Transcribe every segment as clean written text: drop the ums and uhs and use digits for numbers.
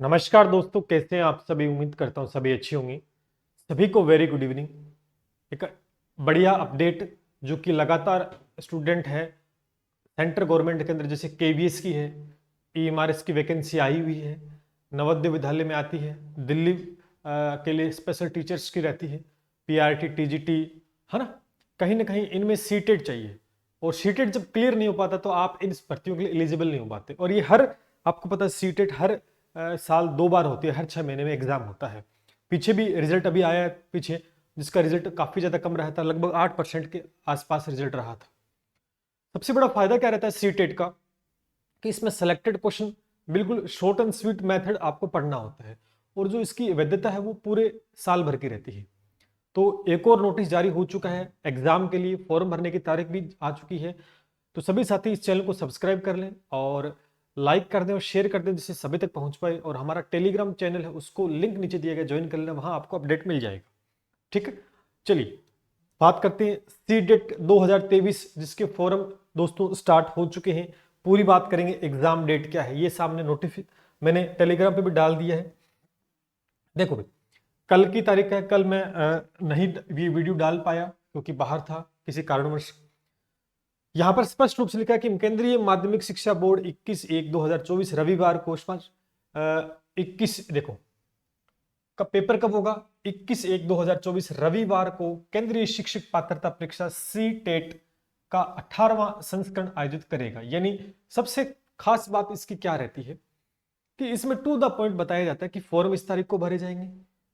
नमस्कार दोस्तों, कैसे हैं आप सभी। उम्मीद करता हूं सभी अच्छी होंगी। सभी को वेरी गुड इवनिंग। एक बढ़िया अपडेट जो कि लगातार स्टूडेंट है सेंट्रल गवर्नमेंट के अंदर, जैसे केवीएस की है, ईएमआरएस की वैकेंसी आई हुई है, नवोदय विद्यालय में आती है, दिल्ली के लिए स्पेशल टीचर्स की रहती है, पीआरटी टीजीटी, है ना कहीं इनमें सीटेड चाहिए। और सीटेड जब क्लियर नहीं हो पाता तो आप इन भर्तियों के लिए एलिजिबल नहीं हो पाते। और ये हर, आपको पता है सीटेड हर साल 2 बार होती है, हर 6 महीने में एग्जाम होता है। पीछे भी रिजल्ट अभी आया है पीछे, जिसका रिजल्ट काफी ज्यादा कम रहा था, लगभग 8% के आसपास रिजल्ट रहा था। सबसे बड़ा फायदा क्या रहता है सीटेट का, कि इसमें सिलेक्टेड क्वेश्चन, बिल्कुल शॉर्ट एंड स्वीट मेथड आपको पढ़ना होता है, और जो इसकी वैधता है वो पूरे साल भर की रहती है। तो एक और नोटिस जारी हो चुका है, एग्जाम के लिए फॉर्म भरने की तारीख भी आ चुकी है। तो सभी साथी इस चैनल को सब्सक्राइब कर लें और लाइक कर दें और शेयर कर दें, जिससे सभी तक पहुंच पाए। और हमारा टेलीग्राम चैनल है, उसको लिंक नीचे दिया गया, ज्वाइन कर लेना, वहां आपको अपडेट मिल जाएगा। ठीक है, चलिए बात करते हैं सी डेट 2023, जिसके फॉर्म दोस्तों स्टार्ट हो चुके हैं। पूरी बात करेंगे, एग्जाम डेट क्या है ये सामने मैंने टेलीग्राम पे भी डाल दिया है। देखो भाई, कल की तारीख है, कल मैं नहीं ये वीडियो डाल पाया क्योंकि बाहर था किसी कारणवश। यहां पर स्पष्ट रूप से लिखा है कि केंद्रीय माध्यमिक शिक्षा बोर्ड 21/1/2024 रविवार को 21, देखो कब पेपर कब होगा, 21/1/2024 रविवार को केंद्रीय शिक्षक पात्रता परीक्षा सी टेट का 18वां संस्करण आयोजित करेगा। यानी सबसे खास बात इसकी क्या रहती है कि इसमें टू द पॉइंट बताया जाता है कि फॉर्म इस तारीख को भरे जाएंगे,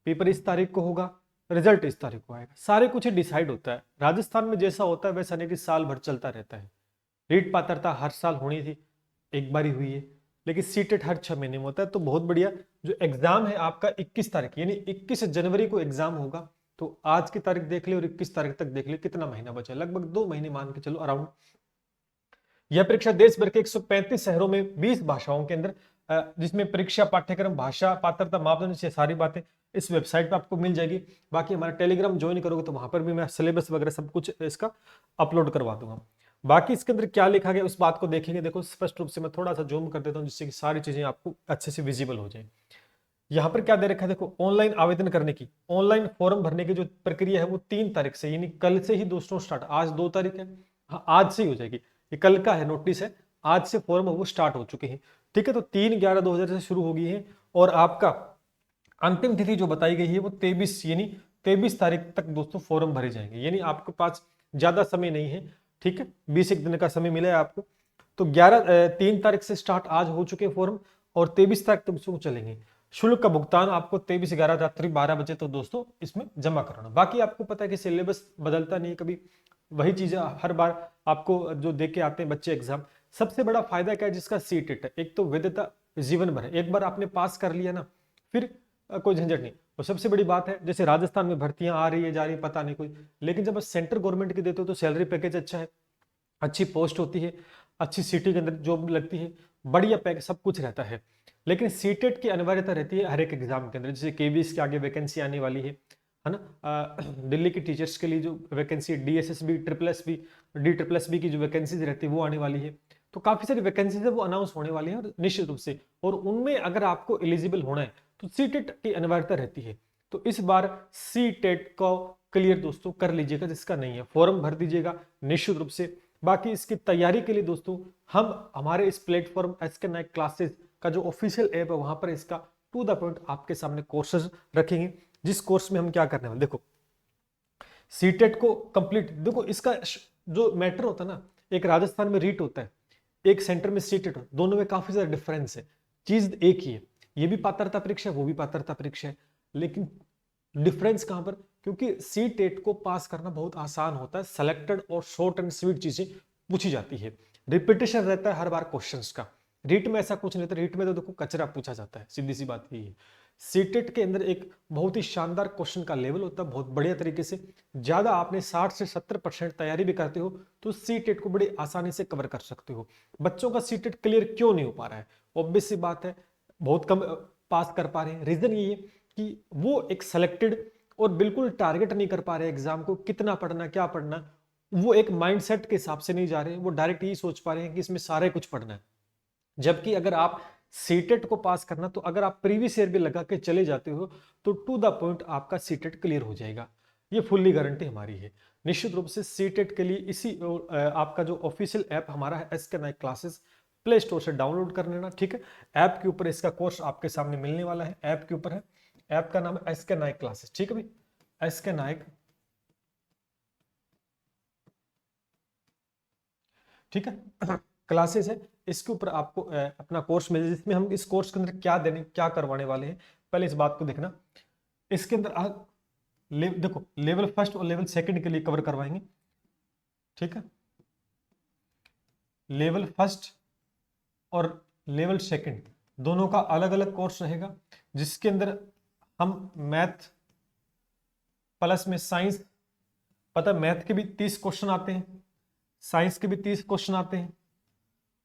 पेपर इस तारीख को होगा, रिजल्ट इस तारीख को आएगा। सारे कुछ डिसाइड होता है। राजस्थान में जैसा होता है वैसा नहीं कि साल भर चलता रहता है। रीट पात्रता हर साल होनी थी, एक बार ही हुई है, लेकिन सीटेट हर 6 महीने में होता है। तो बहुत बढ़िया, जो एग्जाम है आपका 21 तारीख, यानी 21 जनवरी को एग्जाम होगा। तो आज की तारीख देख ले और 21 तारीख तक देख ले, कितना महीना बचा है, लगभग 2 महीने मान के चलो अराउंड। यह परीक्षा देश भर के 135 शहरों में 20 भाषाओं के अंदर, जिसमें परीक्षा पाठ्यक्रम भाषा पात्रता मापदंड से सारी बातें इस वेबसाइट पे आपको मिल जाएगी। बाकी हमारा टेलीग्राम ज्वाइन करोगे तो वहां पर भी मैं सिलेबस वगैरह सब कुछ इसका अपलोड करवा दूंगा। बाकी इसके अंदर क्या लिखा गया उस बात को देखेंगे। देखो स्पष्ट रूप से मैं थोड़ा सा जूम कर देता हूँ, जिससे कि सारी चीजें आपको अच्छे से विजिबल हो जाए। यहाँ पर क्या दे रखा है, देखो ऑनलाइन आवेदन करने की, ऑनलाइन फॉर्म भरने की जो प्रक्रिया है वो 3 तारीख से, यानी कल से ही दोस्तों स्टार्ट। आज 2 तारीख है, हाँ आज से ही हो जाएगी। ये कल का है नोटिस है, आज से फॉर्म वो स्टार्ट हो चुके हैं। ठीक है, तो 3/11/2000 से शुरू हो गई है। और आपका अंतिम तिथि जो बताई गई है वो 23, यानी 23 तारीख तक दोस्तों फॉर्म भरे जाएंगे। यानी आपके पास ज्यादा समय नहीं है। ठीक है, 20 एक दिन का समय मिला है आपको। तो 3 तारीख से स्टार्ट आज हो चुके फॉर्म, और 23 तारीख तक उसको चलेंगे। शुल्क का भुगतान आपको 23/11 रात्रि 12 बजे तो दोस्तों इसमें जमा कराना। बाकी आपको पता है कि सिलेबस बदलता नहीं है कभी, वही चीजें हर बार आपको जो दे के आते हैं बच्चे एग्जाम। सबसे बड़ा फायदा क्या है जिसका सीटेट है, एक तो वैधता जीवन भर है, एक बार आपने पास कर लिया ना, फिर कोई झंझट नहीं। और सबसे बड़ी बात है, जैसे राजस्थान में भर्तियां आ रही है जा रही है पता नहीं कोई, लेकिन जब सेंट्रल गवर्नमेंट की देते हो तो सैलरी पैकेज अच्छा है, अच्छी पोस्ट होती है, अच्छी सिटी के अंदर जॉब लगती है, बढ़िया पैकेज सब कुछ रहता है। लेकिन सीटेट की अनिवार्यता रहती है हर एक एग्जाम के अंदर। जैसे केवीएस के आगे वैकेंसी आने वाली है ना, दिल्ली की टीचर्स के लिए जो vacancy, DSSB triple S B, D triple S B की जो वैकेंसीज रहती है वो आने वाली है। तो काफी सारी वैकेंसीज है वो अनाउंस होने वाली है, और निश्चित रूप से, और उनमें अगर आपको एलिजिबल होना है तो सीटेट की अनिवार्यता रहती है। तो इस बार सीटेट को क्लियर दोस्तों कर लीजिएगा, जिसका नहीं है फॉर्म भर दीजिएगा निश्चित रूप से। बाकी इसकी तैयारी के लिए दोस्तों हम हमारे इस प्लेटफॉर्म एसके नाइक क्लासेस का जो ऑफिशियल ऐप है वहां पर इसका टू द पॉइंट आपके सामने कोर्सेज रखेंगे। जिस कोर्स में हम क्या करने वाले, देखो सीटेट को कंप्लीट, देखो इसका जो मैटर होता है ना, एक राजस्थान में रीट होता है, एक सेंटर में सीटेट होता है, दोनों में काफी ज्यादा डिफरेंस है। चीज एक ही है, ये भी पात्रता परीक्षा है वो भी पात्रता परीक्षा है, लेकिन डिफरेंस कहां पर, क्योंकि सी टेट को पास करना बहुत आसान होता है, सेलेक्टेड और शॉर्ट एंड स्वीट चीजें पूछी जाती है, रिपीटेशन रहता है हर बार क्वेश्चंस का। रीट में ऐसा कुछ नहीं था, रीट में तो देखो कचरा पूछा जाता है, सीधी सी बात यही है। सीटेट के अंदर एक बहुत ही शानदार क्वेश्चन का लेवल होता है, बहुत बढ़िया तरीके से। ज्यादा आपने 60 से 70% तैयारी भी करते हो तो सीटेट को बड़ी आसानी से कवर कर सकते हो। बच्चों का सीटेट क्लियर क्यों नहीं हो पा रहा है, ऑब्वियस सी बात है, बहुत कम पास कर पा रहे हैं। रीजन ये है कि वो एक सेलेक्टेड और बिल्कुल टारगेट नहीं कर पा रहे एग्जाम को, कितना पढ़ना क्या पढ़ना, वो एक माइंडसेट के हिसाब से नहीं जा रहे हैं, वो डायरेक्ट यही सोच पा रहे हैं कि इसमें सारे कुछ पढ़ना है। जबकि अगर आप सीटेट को पास करना, तो अगर आप प्रीवियस ईयर भी लगा के चले जाते हो तो टू द पॉइंट आपका सीटेट क्लियर हो जाएगा। ये फुल्ली गारंटी हमारी है। निश्चित रूप से सीटेट के लिए इसी आपका जो ऑफिशियल ऐप हमारा है SK Naik classes, play store से डाउनलोड कर लेना, ठीक है। ऐप के ऊपर इसका कोर्स आपके सामने मिलने वाला है, ऐप के ऊपर है, ऐप का नाम है SK नाइक क्लासेस, ठीक है भाई, SK नाइक, ठीक है, क्लासेस है। इसके ऊपर आपको अपना कोर्स मिल, जिसमें हम इस कोर्स के अंदर क्या देने क्या करवाने वाले हैं, पहले इस बात को देखना। इसके अंदर देखो लेवल फर्स्ट और लेवल सेकंड के लिए कवर करवाएंगे, ठीक है। लेवल फर्स्ट और लेवल सेकंड दोनों का अलग अलग कोर्स रहेगा, जिसके अंदर हम मैथ प्लस में साइंस, पता है मैथ के भी 30 क्वेश्चन आते हैं, साइंस के भी 30 क्वेश्चन आते हैं,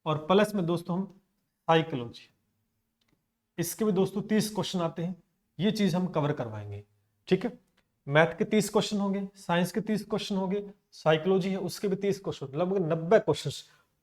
और प्लस में दोस्तों हम साइकोलॉजी, इसके भी दोस्तों 30 क्वेश्चन आते हैं। ये चीज हम कवर करवाएंगे, ठीक है। मैथ के 30 क्वेश्चन होंगे, साइंस के 30 क्वेश्चन होंगे, साइकोलॉजी है उसके भी 30 क्वेश्चन, लगभग 90 क्वेश्चन,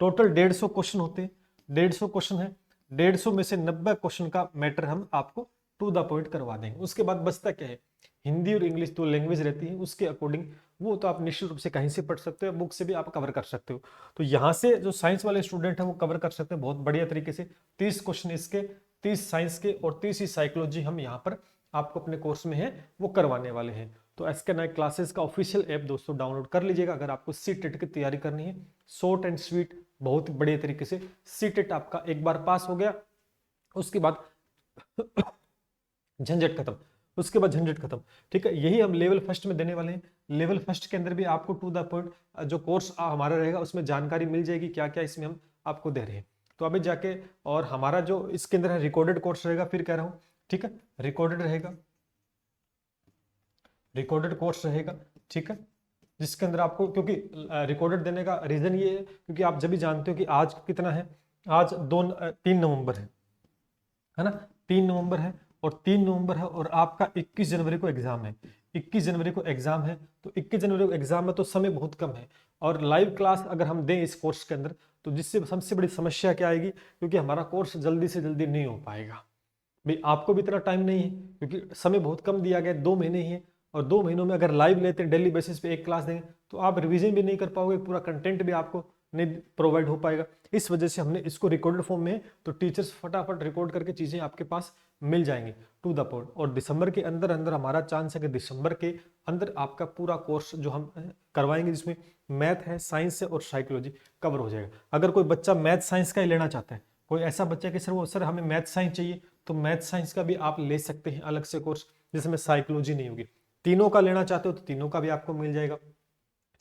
टोटल 150 क्वेश्चन होते हैं। 150 क्वेश्चन है, 150 में से 90 क्वेश्चन का मैटर हम आपको टू द पॉइंट करवा देंगे। उसके बाद बचता क्या है, हिंदी और इंग्लिश दो लैंग्वेज रहती है, उसके अकॉर्डिंग वो तो आप निश्चित रूप से कहीं से पढ़ सकते हो, बुक से भी आप कवर कर सकते हो। तो यहाँ से जो साइंस वाले स्टूडेंट हैं वो कवर कर सकते हैं बहुत बढ़िया तरीके से। 30 क्वेश्चन इसके, 30 साइंस के और 30 ही साइकोलॉजी हम यहाँ पर आपको अपने कोर्स में है वो करवाने वाले हैं। तो SK नाइक क्लासेस का ऑफिशियल ऐप दोस्तों डाउनलोड कर लीजिएगा अगर आपको सीटेट की तैयारी करनी है। शॉर्ट एंड स्वीट, बहुत बढ़िया तरीके से सीटेट आपका एक बार पास हो गया, उसके बाद झंझट खत्म, उसके बाद झंझट खत्म, ठीक है। यही हम लेवल फर्स्ट में देने वाले हैं। लेवल फर्स्ट के अंदर भी आपको टू द पॉइंट जो कोर्स हमारा रहेगा उसमें जानकारी मिल जाएगी क्या क्या इसमें हम आपको दे रहे हैं। तो अभी जाके, और हमारा जो इसके अंदर है रिकॉर्डेड कोर्स रहेगा, फिर कह रहा हूं, ठीक है, रिकॉर्डेड रहेगा, रिकॉर्डेड कोर्स रहेगा, ठीक है, जिसके अंदर आपको, क्योंकि रिकॉर्डेड देने का रीजन ये है क्योंकि आप जब भी जानते हो कि आज कितना है, आज 3 नवंबर है ना, 3 नवंबर है और 3 नवंबर है और आपका 21 जनवरी को एग्जाम है, 21 जनवरी को एग्जाम है। तो 21 जनवरी को एग्जाम में तो समय बहुत कम है, और लाइव क्लास अगर हम दें इस कोर्स के अंदर तो जिससे सबसे बड़ी समस्या क्या आएगी, क्योंकि हमारा कोर्स जल्दी से जल्दी नहीं हो पाएगा भाई, आपको भी इतना टाइम नहीं है क्योंकि समय बहुत कम दिया गया है, 2 महीने ही है, और 2 महीनों में अगर लाइव लेते हैं डेली बेसिस पे एक क्लास देंगे तो आप रिवीजन भी नहीं कर पाओगे, पूरा कंटेंट भी आपको नहीं प्रोवाइड हो पाएगा। इस वजह से हमने इसको रिकॉर्डेड फॉर्म में, तो टीचर्स फटाफट रिकॉर्ड करके चीजें आपके पास मिल जाएंगी टू द पॉइंट। और दिसंबर के अंदर अंदर हमारा चांस है कि दिसंबर के अंदर आपका पूरा कोर्स जो हम करवाएंगे, जिसमें मैथ है, साइंस है और साइकोलॉजी कवर हो जाएगा। अगर कोई बच्चा मैथ साइंस का ही लेना चाहता है, कोई ऐसा बच्चा कि सर हमें मैथ साइंस चाहिए, तो मैथ साइंस का भी आप ले सकते हैं अलग से कोर्स, जिसमें साइकोलॉजी नहीं होगी। तीनों का लेना चाहते हो तो तीनों का भी आपको मिल जाएगा,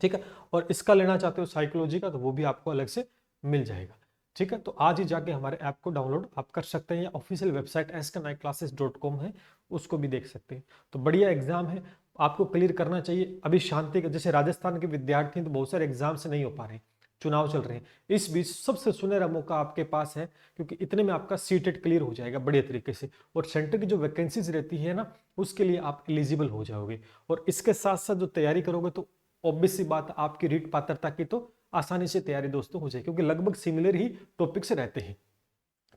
ठीक है। और इसका लेना चाहते हो साइकोलॉजी का, तो वो भी आपको अलग से मिल जाएगा, ठीक है। तो आज ही जाके हमारे ऐप को डाउनलोड आप कर सकते हैं, या ऑफिशियल वेबसाइट sknaikclasses.com है उसको भी देख सकते हैं। तो बढ़िया एग्जाम है, आपको क्लियर करना चाहिए। अभी शांति का, जैसे राजस्थान के विद्यार्थी तो बहुत सारे एग्जाम से नहीं हो पा रहे, चुनाव चल रहे हैं, इस बीच सबसे सुनहरा मौका आपके पास है, क्योंकि इतने में आपका सीटेट क्लियर हो जाएगा बढ़िया तरीके से, और सेंटर की जो वैकेंसीज रहती है ना उसके लिए आप एलिजिबल हो जाओगे। और इसके साथ साथ जो तैयारी करोगे तो ऑब्वियस सी बात, आपकी रीट पात्रता की तो आसानी से तैयारी दोस्तों हो जाए, क्योंकि लगभग सिमिलर ही टॉपिक्स रहते हैं,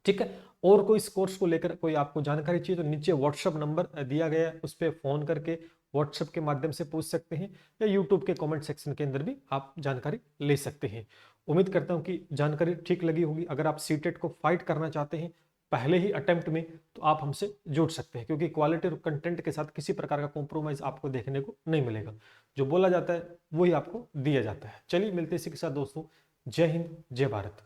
ठीक है। और कोई इस कोर्स को लेकर कोई आपको जानकारी चाहिए तो नीचे व्हाट्सएप नंबर दिया गया है, उस पर फोन करके व्हाट्सएप के माध्यम से पूछ सकते हैं, या यूट्यूब के कमेंट सेक्शन के अंदर भी आप जानकारी ले सकते हैं। उम्मीद करता हूं कि जानकारी ठीक लगी होगी। अगर आप सीटेट को फाइट करना चाहते हैं पहले ही अटेम्प्ट में, तो आप हमसे जुड़ सकते हैं, क्योंकि क्वालिटी और कंटेंट के साथ किसी प्रकार का कॉम्प्रोमाइज आपको देखने को नहीं मिलेगा। जो बोला जाता है वही आपको दिया जाता है। चलिए मिलते हैं इसी के साथ दोस्तों। जय हिंद, जय भारत।